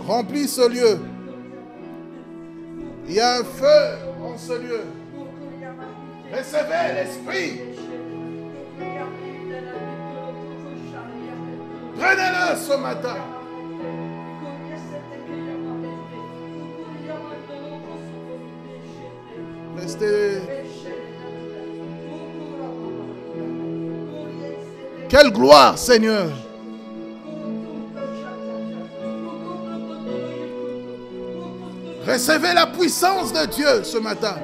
Remplis ce lieu. Il y a un feu en ce lieu. Recevez l'Esprit. Prenez-le ce matin. Restez. Quelle gloire, Seigneur. Recevez la puissance de Dieu ce matin.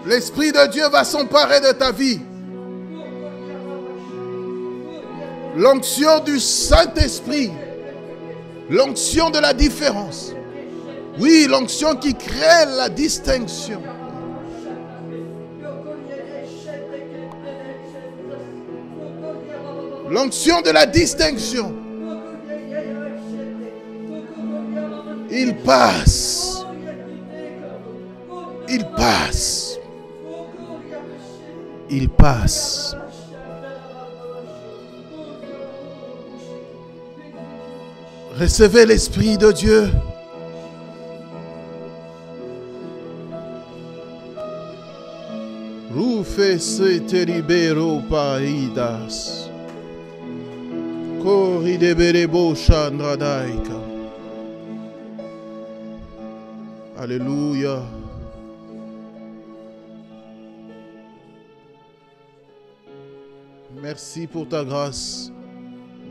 L'Esprit de Dieu va s'emparer de ta vie. L'onction du Saint-Esprit. L'onction de la différence. Oui, l'onction qui crée la distinction. L'onction de la distinction. Il passe. Il passe. Il passe. Recevez l'Esprit de Dieu. Rufe se te libero paidas. Cori de berebo chandradaika. Alléluia. Merci pour ta grâce.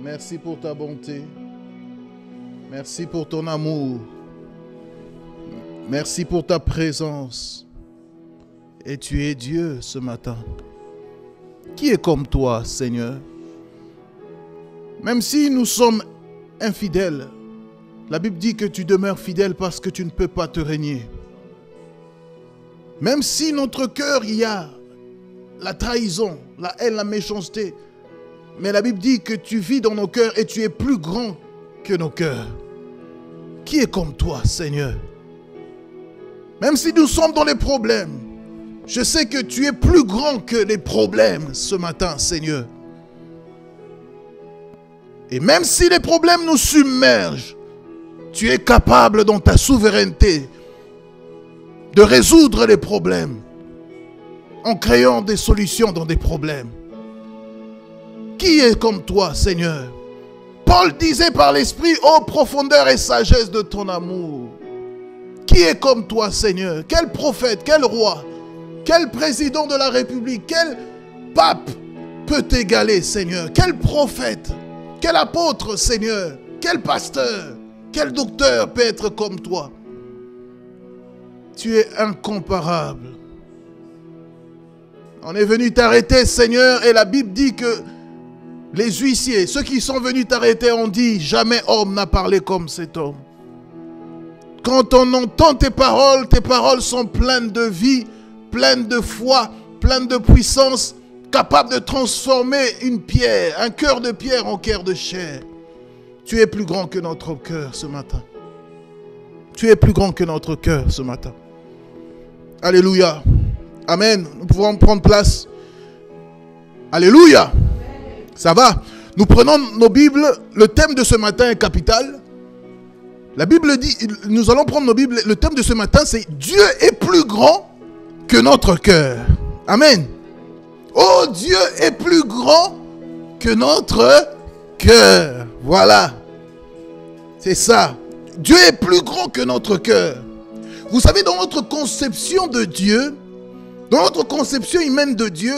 Merci pour ta bonté. Merci pour ton amour. Merci pour ta présence. Et tu es Dieu ce matin. Qui est comme toi, Seigneur? Même si nous sommes infidèles, la Bible dit que tu demeures fidèle parce que tu ne peux pas te régner. Même si notre cœur, il y a la trahison, la haine, la méchanceté, mais la Bible dit que tu vis dans nos cœurs et tu es plus grand que nos cœurs. Qui est comme toi, Seigneur? Même si nous sommes dans les problèmes, je sais que tu es plus grand que les problèmes ce matin, Seigneur. Et même si les problèmes nous submergent, tu es capable dans ta souveraineté de résoudre les problèmes en créant des solutions dans des problèmes. Qui est comme toi, Seigneur? Paul disait par l'Esprit, ô profondeur et sagesse de ton amour. Qui est comme toi, Seigneur? Quel prophète, quel roi, quel président de la République, quel pape peut t'égaler, Seigneur? Quel prophète, quel apôtre, Seigneur? Quel pasteur, quel docteur peut être comme toi? Tu es incomparable. On est venu t'arrêter, Seigneur, et la Bible dit que les huissiers, ceux qui sont venus t'arrêter, ont dit, jamais homme n'a parlé comme cet homme. Quand on entend tes paroles sont pleines de vie, pleines de foi, pleines de puissance, capables de transformer une pierre, un cœur de pierre en cœur de chair. Tu es plus grand que notre cœur ce matin. Tu es plus grand que notre cœur ce matin. Alléluia. Amen. Nous pouvons prendre place. Alléluia. Ça va. Nous prenons nos Bibles. Le thème de ce matin est capital. La Bible dit, nous allons prendre nos Bibles. Le thème de ce matin, c'est Dieu est plus grand que notre cœur. Amen. Oh, Dieu est plus grand que notre cœur. Voilà. C'est ça. Dieu est plus grand que notre cœur. Vous savez, dans notre conception de Dieu, dans notre conception humaine de Dieu,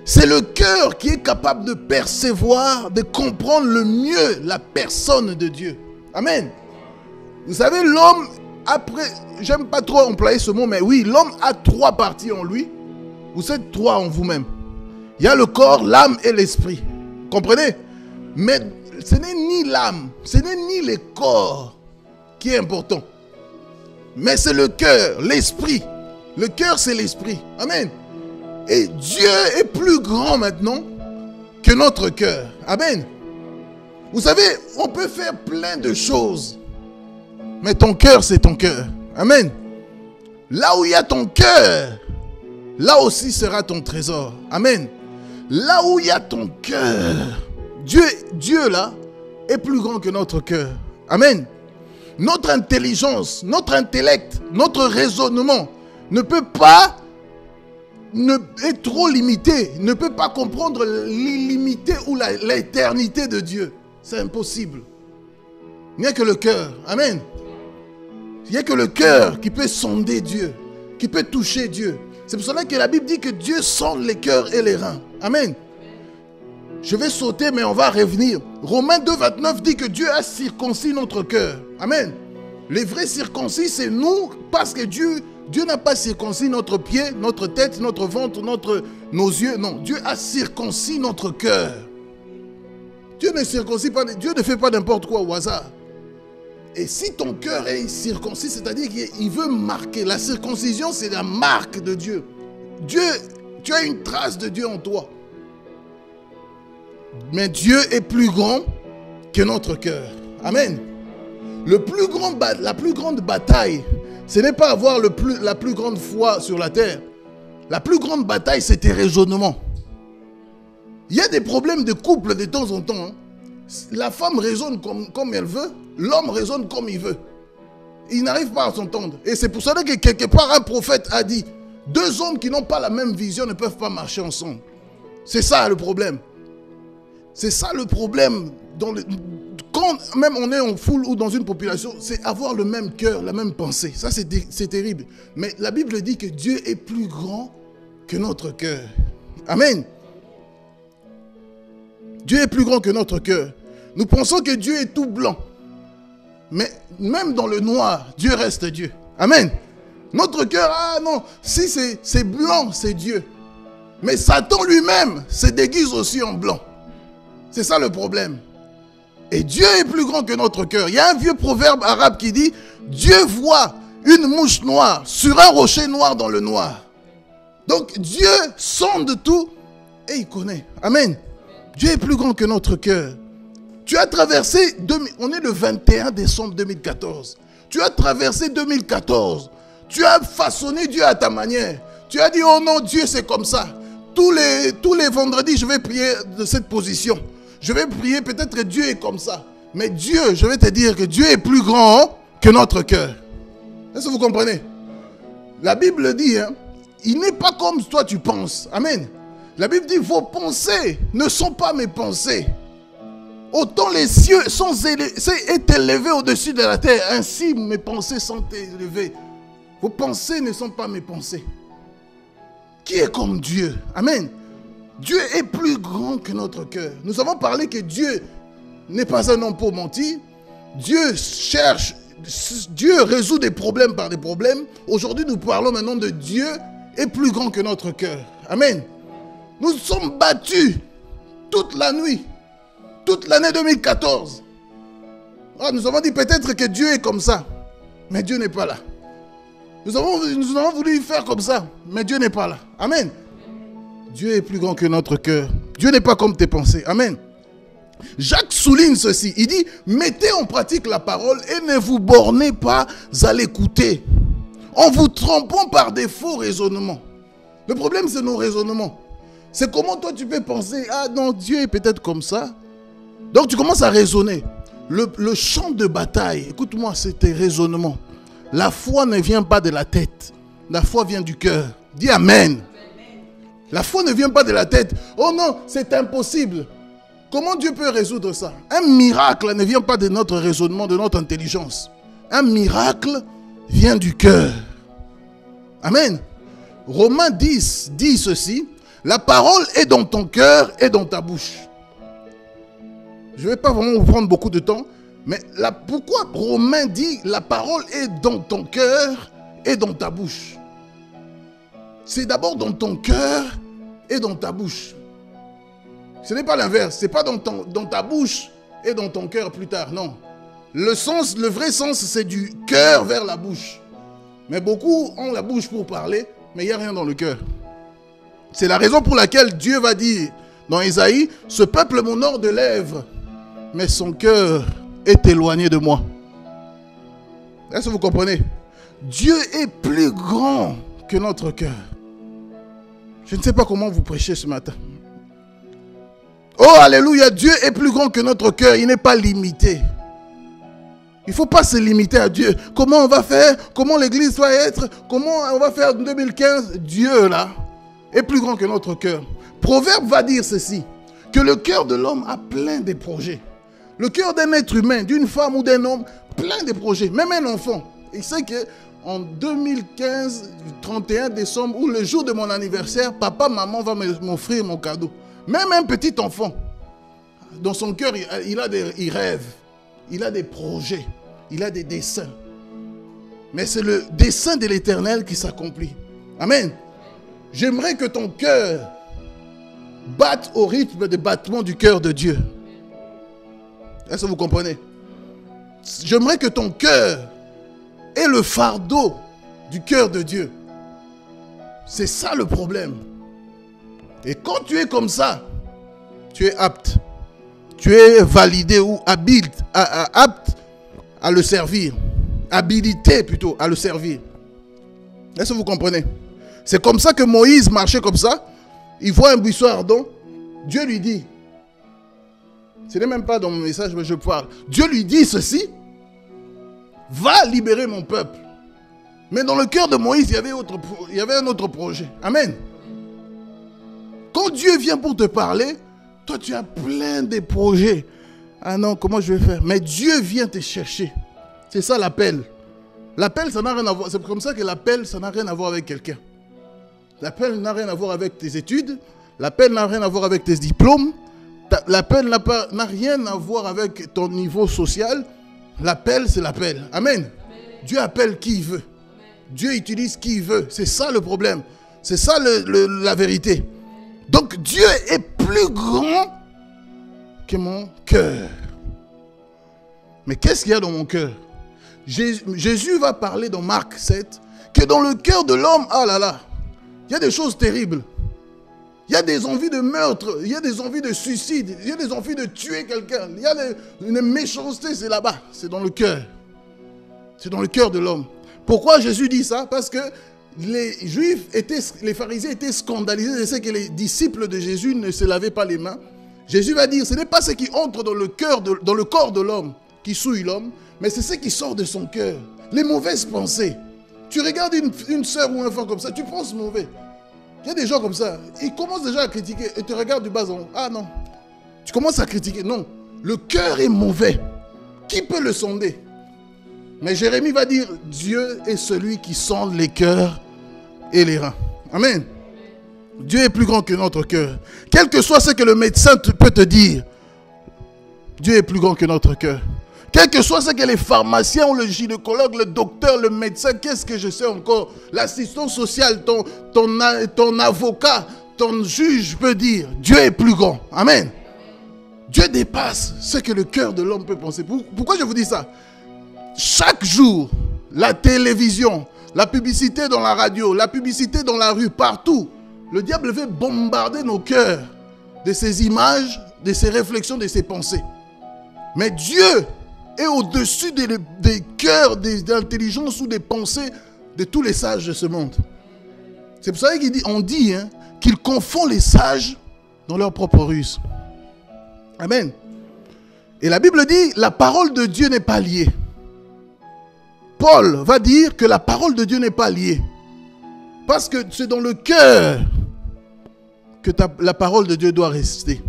c'est le cœur qui est capable de percevoir, de comprendre le mieux la personne de Dieu. Amen. Vous savez, l'homme, après, j'aime pas trop employer ce mot, mais oui, l'homme a 3 parties en lui. Vous êtes 3 en vous-même. Il y a le corps, l'âme et l'esprit. Comprenez? Mais ce n'est ni l'âme, ce n'est ni le corps qui est important. Mais c'est le cœur, l'esprit. Le cœur, c'est l'esprit. Amen. Et Dieu est plus grand maintenant que notre cœur. Amen. Vous savez, on peut faire plein de choses. Mais ton cœur, c'est ton cœur. Amen. Là où il y a ton cœur, là aussi sera ton trésor. Amen. Là où il y a ton cœur, Dieu là, est plus grand que notre cœur. Amen. Notre intelligence, notre intellect, notre raisonnement est trop limité, ne peut pas comprendre l'illimité ou l'éternité de Dieu. C'est impossible. Il n'y a que le cœur. Amen. Il n'y a que le cœur qui peut sonder Dieu, qui peut toucher Dieu. C'est pour cela que la Bible dit que Dieu sonde les cœurs et les reins. Amen. Je vais sauter, mais on va revenir. Romains 2, 29 dit que Dieu a circoncis notre cœur. Amen. Les vrais circoncis, c'est nous, parce que Dieu n'a pas circoncis notre pied, notre tête, notre ventre, nos yeux. Non, Dieu a circoncis notre cœur. Dieu ne circoncis pas, Dieu ne fait pas n'importe quoi au hasard. Et si ton cœur est circoncis, c'est-à-dire qu'il veut marquer. La circoncision, c'est la marque de Dieu. Dieu, tu as une trace de Dieu en toi. Mais Dieu est plus grand que notre cœur. Amen. La plus grande bataille, ce n'est pas avoir la plus grande foi sur la terre. La plus grande bataille, c'est tes raisonnements. Il y a des problèmes de couple de temps en temps. Hein. La femme raisonne comme elle veut, l'homme raisonne comme il veut. Il n'arrive pas à s'entendre. Et c'est pour cela que quelque part un prophète a dit, 2 hommes qui n'ont pas la même vision ne peuvent pas marcher ensemble. C'est ça le problème. C'est ça le problème. Quand même on est en foule ou dans une population, c'est avoir le même cœur, la même pensée. Ça c'est terrible. Mais la Bible dit que Dieu est plus grand que notre cœur. Amen. Dieu est plus grand que notre cœur. Nous pensons que Dieu est tout blanc. Mais même dans le noir, Dieu reste Dieu. Amen. Notre cœur, ah non, si c'est blanc, c'est Dieu. Mais Satan lui-même se déguise aussi en blanc. C'est ça le problème. Et Dieu est plus grand que notre cœur. Il y a un vieux proverbe arabe qui dit, Dieu voit une mouche noire sur un rocher noir dans le noir. Donc Dieu sonde tout et il connaît. Amen. Dieu est plus grand que notre cœur. Tu as traversé, on est le 21 décembre 2014. Tu as traversé 2014. Tu as façonné Dieu à ta manière. Tu as dit, oh non, Dieu c'est comme ça. Tous les vendredis, je vais prier de cette position. Je vais prier, peut-être que Dieu est comme ça. Mais Dieu, je vais te dire que Dieu est plus grand que notre cœur. Est-ce que vous comprenez? La Bible dit, hein, il n'est pas comme toi tu penses. Amen. La Bible dit, vos pensées ne sont pas mes pensées. Autant les cieux est élevés au-dessus de la terre, ainsi mes pensées sont élevées. Vos pensées ne sont pas mes pensées. Qui est comme Dieu? Amen. Dieu est plus grand que notre cœur. Nous avons parlé que Dieu n'est pas un homme pour mentir. Dieu cherche, Dieu résout des problèmes par des problèmes. Aujourd'hui, nous parlons maintenant de Dieu est plus grand que notre cœur. Amen. Nous sommes battus toute la nuit, toute l'année 2014. Nous avons dit peut-être que Dieu est comme ça, mais Dieu n'est pas là. Nous avons voulu faire comme ça, mais Dieu n'est pas là. Amen. Dieu est plus grand que notre cœur. Dieu n'est pas comme tes pensées. Amen. Jacques souligne ceci. Il dit, mettez en pratique la parole et ne vous bornez pas à l'écouter, en vous trompant par des faux raisonnements. Le problème, c'est nos raisonnements. C'est comment toi tu peux penser, ah non, Dieu est peut-être comme ça. Donc tu commences à raisonner. Le champ de bataille, écoute-moi, c'est tes raisonnements. La foi ne vient pas de la tête. La foi vient du cœur. Dis Amen. La foi ne vient pas de la tête. Oh non, c'est impossible. Comment Dieu peut résoudre ça? Un miracle ne vient pas de notre raisonnement, de notre intelligence. Un miracle vient du cœur. Amen. Romains 10 dit ceci. La parole est dans ton cœur et dans ta bouche. Je ne vais pas vraiment vous prendre beaucoup de temps. Mais pourquoi Romains dit la parole est dans ton cœur et dans ta bouche? C'est d'abord dans ton cœur et dans ta bouche. Ce n'est pas l'inverse. Ce n'est pas dans ta bouche et dans ton cœur plus tard. Non. Le vrai sens, c'est du cœur vers la bouche. Mais beaucoup ont la bouche pour parler, mais il n'y a rien dans le cœur. C'est la raison pour laquelle Dieu va dire dans Ésaïe, ce peuple m'honore de lèvres, mais son cœur est éloigné de moi. Est-ce que vous comprenez? Dieu est plus grand que notre cœur. Je ne sais pas comment vous prêchez ce matin. Oh, alléluia, Dieu est plus grand que notre cœur, il n'est pas limité. Il ne faut pas se limiter à Dieu. Comment on va faire? Comment l'église doit être? Comment on va faire en 2015? Dieu, là, est plus grand que notre cœur. Proverbe va dire ceci, que le cœur de l'homme a plein de projets. Le cœur d'un être humain, d'une femme ou d'un homme, plein de projets. Même un enfant. Il sait qu'en 2015, 31 décembre, ou le jour de mon anniversaire, papa, maman va m'offrir mon cadeau. Même un petit enfant, dans son cœur, il rêve. Il a des projets, il a des desseins. Mais c'est le dessein de l'Éternel qui s'accomplit. Amen. J'aimerais que ton cœur batte au rythme des battements du cœur de Dieu. Est-ce que vous comprenez? J'aimerais que ton cœur ait le fardeau du cœur de Dieu. C'est ça le problème. Et quand tu es comme ça, tu es apte. Tu es validé ou apte à le servir. Habilité plutôt à le servir. Est-ce que vous comprenez? C'est comme ça que Moïse marchait comme ça. Il voit un buisson ardent. Dieu lui dit, ce n'est même pas dans mon message, mais je parle. Dieu lui dit ceci, va libérer mon peuple. Mais dans le cœur de Moïse, il y avait un autre projet. Amen. Quand Dieu vient pour te parler, toi, tu as plein de projets. Ah non, comment je vais faire? Mais Dieu vient te chercher. C'est ça l'appel. L'appel, ça n'a rien à voir. C'est comme ça que l'appel, ça n'a rien à voir avec quelqu'un. L'appel n'a rien à voir avec tes études. L'appel n'a rien à voir avec tes diplômes. L'appel n'a rien à voir avec ton niveau social. L'appel, c'est l'appel. Amen. Amen. Dieu appelle qui il veut. Amen. Dieu utilise qui il veut. C'est ça le problème. C'est ça la vérité. Donc Dieu est plus grand que mon cœur. Mais qu'est-ce qu'il y a dans mon cœur? Jésus va parler dans Marc 7 que dans le cœur de l'homme, ah là là, il y a des choses terribles. Il y a des envies de meurtre, il y a des envies de suicide, il y a des envies de tuer quelqu'un. Il y a une méchanceté, c'est là-bas, c'est dans le cœur. C'est dans le cœur de l'homme. Pourquoi Jésus dit ça? Parce que les Juifs les pharisiens étaient scandalisés de ce que les disciples de Jésus ne se lavaient pas les mains. Jésus va dire, ce n'est pas ce qui entre dans le corps de l'homme qui souille l'homme, mais c'est ce qui sort de son cœur. Les mauvaises pensées. Tu regardes une soeur ou un enfant comme ça, tu penses mauvais. Il y a des gens comme ça, ils commencent déjà à critiquer et tu regardes du bas en haut. Ah non, tu commences à critiquer. Non, le cœur est mauvais. Qui peut le sonder? Mais Jérémie va dire, Dieu est celui qui sonde les cœurs et les reins. Amen. Dieu est plus grand que notre cœur. Quel que soit ce que le médecin peut te dire, Dieu est plus grand que notre cœur. Quel que soit ce que les pharmaciens ou le gynécologue, le docteur, le médecin, qu'est-ce que je sais encore, l'assistant social, ton avocat, ton juge peut dire, Dieu est plus grand. Amen. Dieu dépasse ce que le cœur de l'homme peut penser. Pourquoi je vous dis ça? Chaque jour, la télévision, la publicité dans la radio, la publicité dans la rue, partout, le diable veut bombarder nos cœurs de ces images, de ces réflexions, de ces pensées. Mais Dieu est au-dessus des cœurs, des intelligences ou des pensées de tous les sages de ce monde. C'est pour ça qu'on dit qu'il confond les sages dans leur propre ruse. Amen. Et la Bible dit, la parole de Dieu n'est pas liée. Paul va dire que la parole de Dieu n'est pas liée. Parce que c'est dans le cœur que la parole de Dieu doit rester.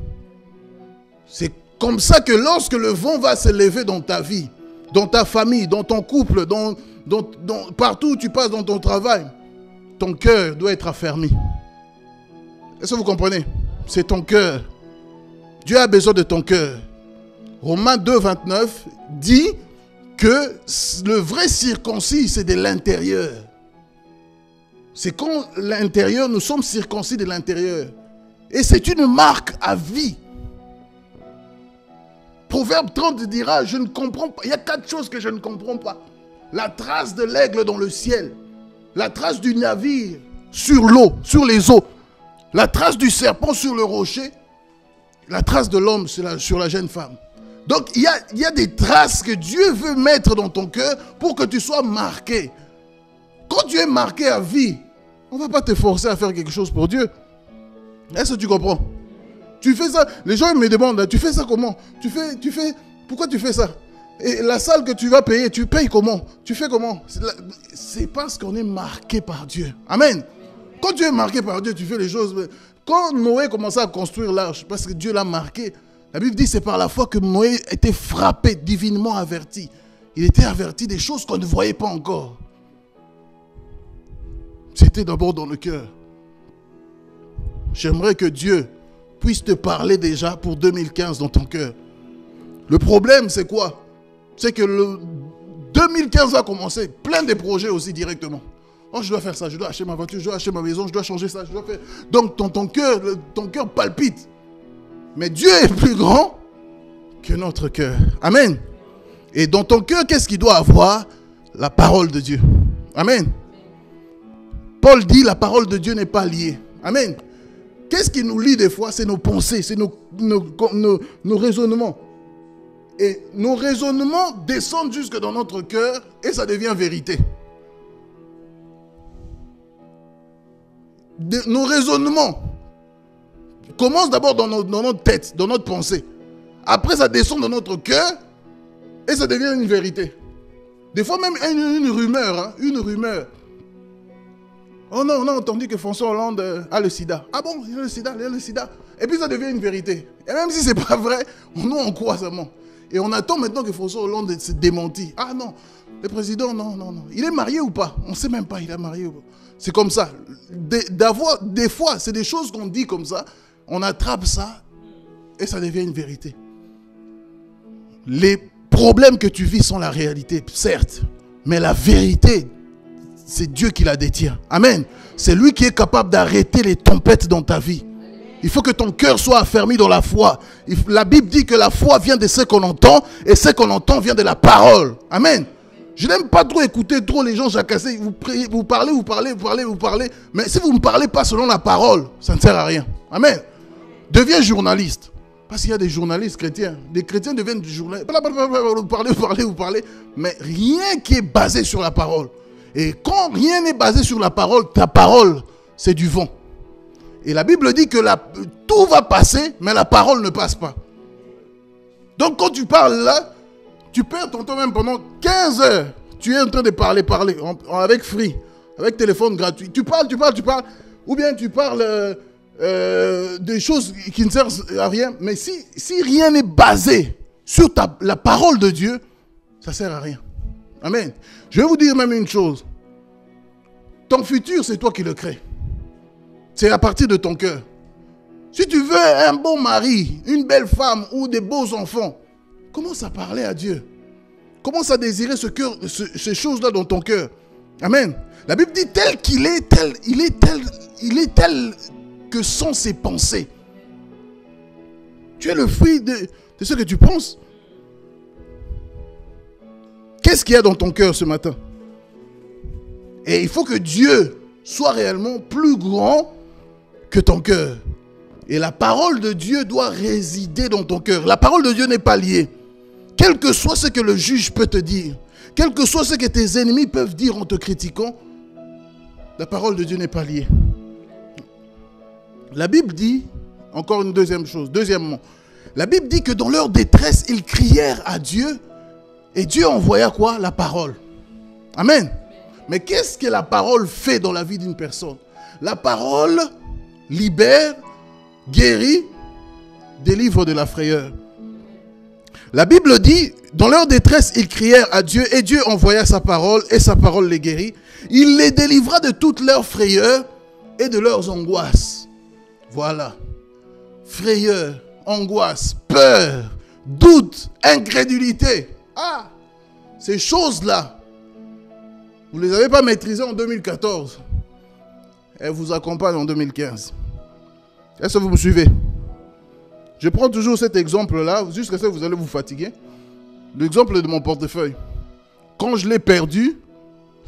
C'est comme ça que lorsque le vent va se lever dans ta vie, dans ta famille, dans ton couple, partout où tu passes dans ton travail, ton cœur doit être affermi. Est-ce que vous comprenez? C'est ton cœur. Dieu a besoin de ton cœur. Romains 2, 29 dit que le vrai circoncis, c'est de l'intérieur. C'est quand l'intérieur, nous sommes circoncis de l'intérieur. Et c'est une marque à vie. Proverbe 30 dira, je ne comprends pas. Il y a 4 choses que je ne comprends pas. La trace de l'aigle dans le ciel. La trace du navire sur l'eau, sur les eaux. La trace du serpent sur le rocher. La trace de l'homme sur la jeune femme. Donc, il y a des traces que Dieu veut mettre dans ton cœur pour que tu sois marqué. Quand tu es marqué à vie, on ne va pas te forcer à faire quelque chose pour Dieu. Est-ce que tu comprends? Tu fais ça. Les gens me demandent, tu fais ça comment? Pourquoi tu fais ça? Et la salle que tu vas payer, tu payes comment? Tu fais comment? C'est parce qu'on est marqué par Dieu. Amen. Quand tu es marqué par Dieu, tu fais les choses. Quand Noé commençait à construire l'arche, parce que Dieu l'a marqué, la Bible dit que c'est par la foi que Noé était frappé, divinement averti. Il était averti des choses qu'on ne voyait pas encore. C'était d'abord dans le cœur. J'aimerais que Dieu puisse te parler déjà pour 2015 dans ton cœur. Le problème, c'est quoi? C'est que le 2015 va commencer, plein de projets aussi directement. Oh, je dois faire ça, je dois acheter ma voiture, je dois acheter ma maison, je dois changer ça, je dois faire... Donc ton cœur palpite. Mais Dieu est plus grand que notre cœur. Amen. Et dans ton cœur, qu'est-ce qu'il doit avoir? La parole de Dieu. Amen. Paul dit, la parole de Dieu n'est pas liée. Amen. Qu'est-ce qui nous lie des fois? C'est nos pensées, c'est nos raisonnements. Et nos raisonnements descendent jusque dans notre cœur et ça devient vérité. Nos raisonnements commencent d'abord dans notre tête, dans notre pensée. Après, ça descend dans notre cœur et ça devient une vérité. Des fois même une rumeur, une rumeur. Oh non, on a entendu que François Hollande a le sida. Ah bon, il a le sida. Et puis ça devient une vérité. Et même si c'est pas vrai, nous on croit seulement. Et on attend maintenant que François Hollande se démentit. Ah non, le président, non. Il est marié ou pas? On ne sait même pas, il est marié ou pas. C'est comme ça. Des fois, c'est des choses qu'on dit comme ça. On attrape ça et ça devient une vérité. Les problèmes que tu vis sont la réalité, certes. Mais la vérité, c'est Dieu qui la détient. Amen. C'est lui qui est capable d'arrêter les tempêtes dans ta vie. Il faut que ton cœur soit affermi dans la foi. La Bible dit que la foi vient de ce qu'on entend et ce qu'on entend vient de la parole. Amen. Je n'aime pas trop écouter trop les gens jacasser. Vous parlez. Mais si vous ne me parlez pas selon la parole, ça ne sert à rien. Amen. Deviens journaliste. Parce qu'il y a des journalistes chrétiens. Des chrétiens deviennent journalistes. Vous parlez. Mais rien qui est basé sur la parole. Et quand rien n'est basé sur la parole, ta parole, c'est du vent. Et la Bible dit que tout va passer, mais la parole ne passe pas. Donc quand tu parles là, tu perds ton temps même pendant 15 heures. Tu es en train de parler, avec free, avec téléphone gratuit. Tu parles. Ou bien tu parles des choses qui ne servent à rien. Mais si rien n'est basé sur la parole de Dieu, ça ne sert à rien. Amen. Je vais vous dire même une chose. Ton futur, c'est toi qui le crées. C'est à partir de ton cœur. Si tu veux un bon mari, une belle femme ou des beaux enfants, commence à parler à Dieu. Commence à désirer ces choses-là dans ton cœur. Amen. La Bible dit tel qu'il est, il est tel que sont ses pensées. Tu es le fruit de ce que tu penses. Qu'est-ce qu'il y a dans ton cœur ce matin? Et il faut que Dieu soit réellement plus grand que ton cœur. Et la parole de Dieu doit résider dans ton cœur. La parole de Dieu n'est pas liée. Quel que soit ce que le juge peut te dire, quel que soit ce que tes ennemis peuvent dire en te critiquant, la parole de Dieu n'est pas liée. La Bible dit, encore une deuxième chose, deuxièmement, la Bible dit que dans leur détresse, ils crièrent à Dieu et Dieu envoya quoi? La parole. Amen. Mais qu'est-ce que la parole fait dans la vie d'une personne? La parole libère, guérit, délivre de la frayeur. La Bible dit, dans leur détresse, ils crièrent à Dieu et Dieu envoya sa parole et sa parole les guérit. Il les délivra de toutes leurs frayeurs et de leurs angoisses. Voilà. Frayeur, angoisse, peur, doute, incrédulité. Ah, ces choses-là, vous ne les avez pas maîtrisées en 2014. Elles vous accompagnent en 2015. Est-ce que vous me suivez? Je prends toujours cet exemple-là, jusqu'à ce que vous allez vous fatiguer. L'exemple de mon portefeuille. Quand je l'ai perdu,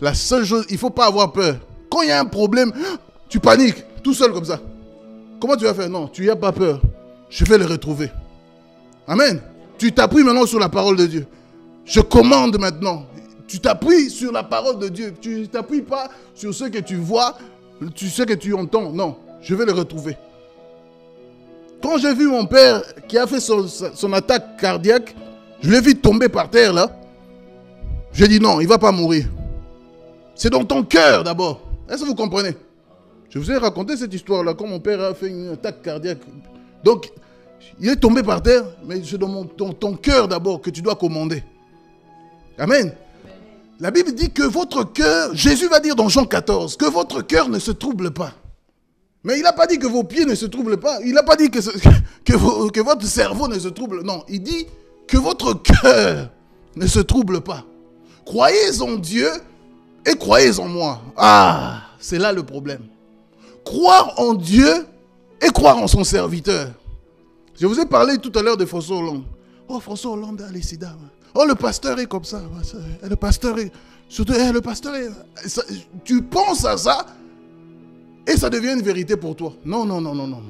la seule chose, il ne faut pas avoir peur. Quand il y a un problème, tu paniques, tout seul comme ça. Comment tu vas faire? Non, tu n'y as pas peur. Je vais le retrouver. Amen. Tu t'appuies maintenant sur la parole de Dieu. Je commande maintenant. Tu t'appuies sur la parole de Dieu. Tu ne t'appuies pas sur ce que tu vois, ce que tu entends. Non, je vais le retrouver. Quand j'ai vu mon père qui a fait son attaque cardiaque, je l'ai vu tomber par terre là. J'ai dit non, il ne va pas mourir. C'est dans ton cœur d'abord. Est-ce que vous comprenez? Je vous ai raconté cette histoire-là, quand mon père a fait une attaque cardiaque. Donc, il est tombé par terre, mais c'est dans ton cœur d'abord que tu dois commander. Amen. La Bible dit que votre cœur, Jésus va dire dans Jean 14, que votre cœur ne se trouble pas. Mais il n'a pas dit que vos pieds ne se troublent pas. Il n'a pas dit que votre cerveau ne se trouble. Non, il dit que votre cœur ne se trouble pas. Croyez en Dieu et croyez en moi. Ah, c'est là le problème. Croire en Dieu et croire en son serviteur. Je vous ai parlé tout à l'heure de François Hollande. Oh, François Hollande a les sida. Oh, le pasteur est comme ça. Le pasteur est... Surtout, le pasteur est... Tu penses à ça et ça devient une vérité pour toi. Non, non, non, non, non.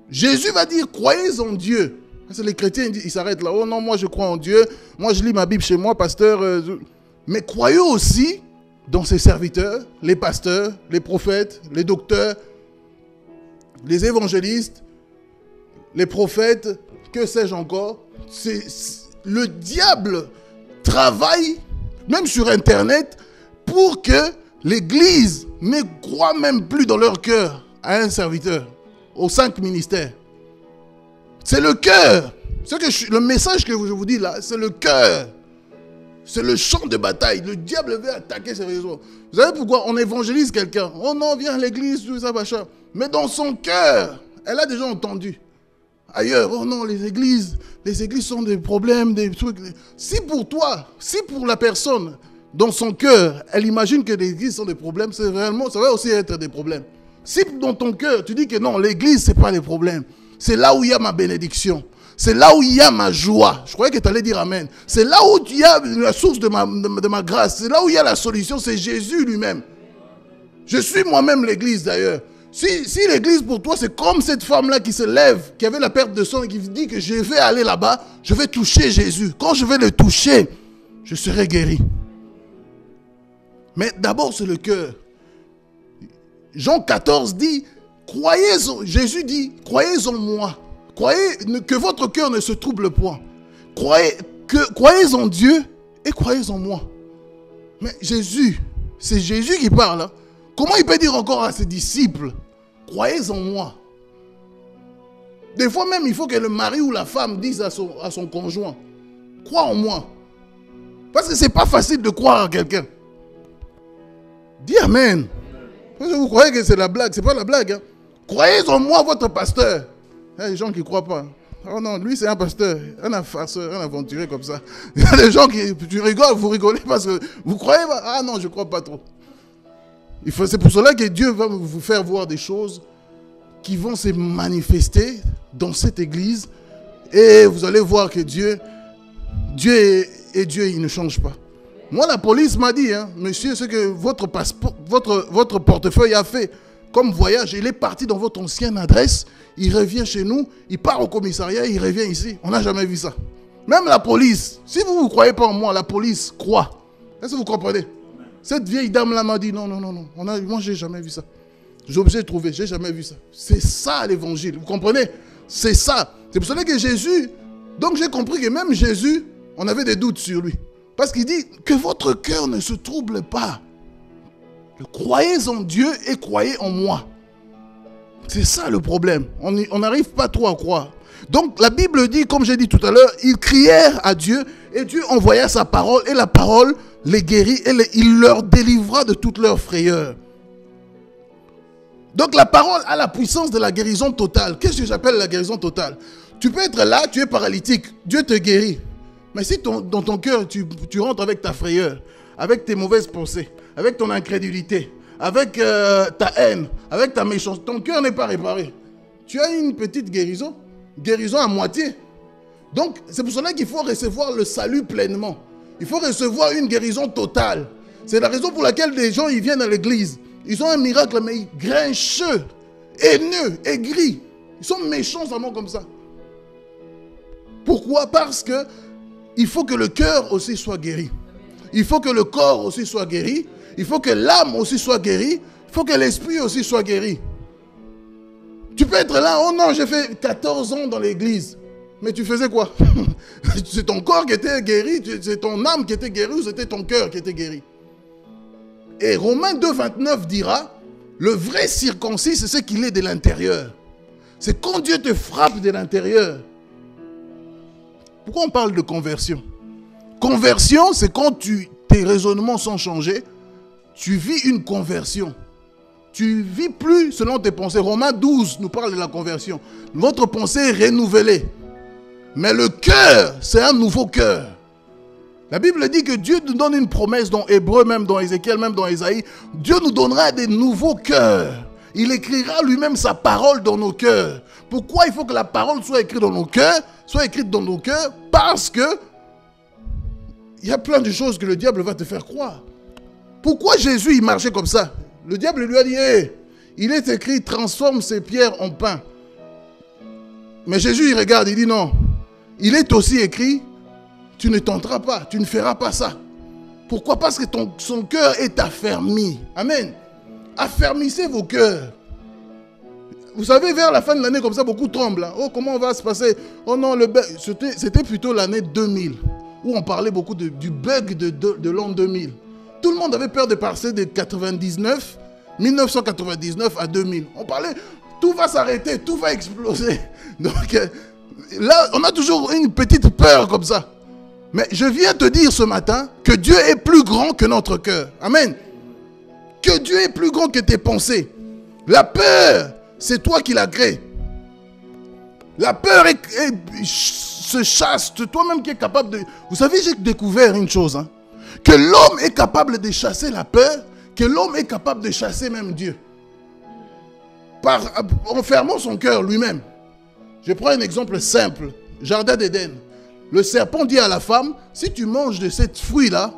Jésus va dire, croyez en Dieu. Parce que les chrétiens, ils s'arrêtent là. Oh non, moi je crois en Dieu. Moi je lis ma Bible chez moi, pasteur. Mais croyez aussi dans ses serviteurs, les pasteurs, les prophètes, les docteurs, les évangélistes, les prophètes, que sais-je encore. Le diable travaille, même sur Internet, pour que l'Église ne croit même plus dans leur cœur à un serviteur, aux 5 ministères. C'est le cœur. Le message que je vous dis là, c'est le cœur. C'est le champ de bataille. Le diable veut attaquer ces réseaux. Vous savez pourquoi on évangélise quelqu'un? Oh non, viens à l'église, tout ça, machin. Mais dans son cœur, elle a déjà entendu. Ailleurs, oh non, les églises sont des problèmes, des trucs. Si pour toi, si pour la personne, dans son cœur, elle imagine que les églises sont des problèmes, ça va aussi être des problèmes. Si dans ton cœur, tu dis que non, l'église, ce n'est pas des problèmes. C'est là où il y a ma bénédiction. C'est là où il y a ma joie. Je croyais que tu allais dire amen. C'est là où il y a la source de ma grâce. C'est là où il y a la solution. C'est Jésus lui-même. Je suis moi-même l'église d'ailleurs. Si l'église pour toi, c'est comme cette femme-là qui se lève, qui avait la perte de sang et qui dit que je vais aller là-bas, je vais toucher Jésus. Quand je vais le toucher, je serai guéri. Mais d'abord, c'est le cœur. Jean 14 dit, Jésus dit, croyez en moi. Croyez que votre cœur ne se trouble point. Croyez en Dieu et croyez en moi. Mais Jésus, c'est Jésus qui parle. Hein. Comment il peut dire encore à ses disciples, croyez en moi? Des fois même, il faut que le mari ou la femme dise à son conjoint, crois en moi. Parce que ce n'est pas facile de croire à quelqu'un. Dis amen. Parce que vous croyez que c'est la blague, ce n'est pas la blague. Hein. Croyez en moi, votre pasteur. Il y a des gens qui ne croient pas. Oh non, lui c'est un pasteur, un farceur, un aventurier comme ça. Il y a des gens qui, tu rigoles, vous rigolez parce que vous croyez pas. Ah non, je ne crois pas trop. C'est pour cela que Dieu va vous faire voir des choses qui vont se manifester dans cette église. Et vous allez voir que Dieu, il ne change pas. Moi, la police m'a dit, hein, monsieur, ce que votre portefeuille a fait comme voyage, il est parti dans votre ancienne adresse, il revient chez nous, il part au commissariat, il revient ici. On n'a jamais vu ça. Même la police, si vous ne croyez pas en moi, la police croit. Est-ce que vous comprenez? Cette vieille dame-là m'a dit, non. Moi, je n'ai jamais vu ça. J'ai obligé de trouver, je n'ai jamais vu ça. C'est ça l'évangile, vous comprenez? C'est ça. C'est pour cela que Jésus, donc j'ai compris que même Jésus, on avait des doutes sur lui. Parce qu'il dit que votre cœur ne se trouble pas. Croyez en Dieu et croyez en moi. C'est ça le problème. On n'arrive pas trop à croire. Donc la Bible dit, comme j'ai dit tout à l'heure, ils crièrent à Dieu et Dieu envoya sa parole et la parole les guérit et il leur délivra de toute leur frayeur. Donc la parole a la puissance de la guérison totale. Qu'est-ce que j'appelle la guérison totale? Tu peux être là, tu es paralytique, Dieu te guérit. Mais si dans ton cœur, tu rentres avec ta frayeur, avec tes mauvaises pensées, avec ton incrédulité, avec ta haine, avec ta méchanceté, ton cœur n'est pas réparé. Tu as une petite guérison à moitié. Donc, c'est pour cela qu'il faut recevoir le salut pleinement. Il faut recevoir une guérison totale. C'est la raison pour laquelle les gens ils viennent à l'église. Ils ont un miracle, mais ils grincheux, haineux, aigris. Ils sont méchants vraiment comme ça. Pourquoi? Parce que il faut que le cœur aussi soit guéri. Il faut que le corps aussi soit guéri. Il faut que l'âme aussi soit guérie. Il faut que l'esprit aussi soit guéri. Tu peux être là, oh non, j'ai fait 14 ans dans l'église. Mais tu faisais quoi? C'est ton corps qui était guéri, c'est ton âme qui était guérie ou c'était ton cœur qui était guéri? Et Romains 2, 29 dira, le vrai circoncis, c'est ce qu'il est de l'intérieur. C'est quand Dieu te frappe de l'intérieur. Pourquoi on parle de conversion? Conversion, c'est quand tes raisonnements sont changés, tu vis une conversion. Tu ne vis plus selon tes pensées. Romains 12 nous parle de la conversion. Votre pensée est renouvelée. Mais le cœur, c'est un nouveau cœur. La Bible dit que Dieu nous donne une promesse dans Hébreu, même dans Ézéchiel, même dans Ésaïe. Dieu nous donnera des nouveaux cœurs. Il écrira lui-même sa parole dans nos cœurs. Pourquoi il faut que la parole soit écrite dans nos cœurs? Soit écrite dans nos cœurs parce que il y a plein de choses que le diable va te faire croire. Pourquoi Jésus il marchait comme ça? Le diable lui a dit, hey, il est écrit, transforme ces pierres en pain. Mais Jésus, il regarde, il dit non. Il est aussi écrit, tu ne tenteras pas, tu ne feras pas ça. Pourquoi? Parce que son cœur est affermi. Amen. Affermissez vos cœurs. Vous savez, vers la fin de l'année, comme ça, beaucoup tremblent. Hein. Oh, comment on va se passer? Oh non, c'était plutôt l'année 2000, où on parlait beaucoup du bug de l'an 2000. Tout le monde avait peur de passer de 1999 à 2000. On parlait, tout va s'arrêter, tout va exploser. Donc là, on a toujours une petite peur comme ça. Mais je viens te dire ce matin que Dieu est plus grand que notre cœur. Amen. Que Dieu est plus grand que tes pensées. La peur, c'est toi qui l'as créée. La peur se chasse. C'est toi-même qui es capable de... Vous savez, j'ai découvert une chose, hein. Que l'homme est capable de chasser la peur, que l'homme est capable de chasser même Dieu. En fermant son cœur lui-même. Je prends un exemple simple. Jardin d'Éden. Le serpent dit à la femme, si tu manges de cette fruit-là,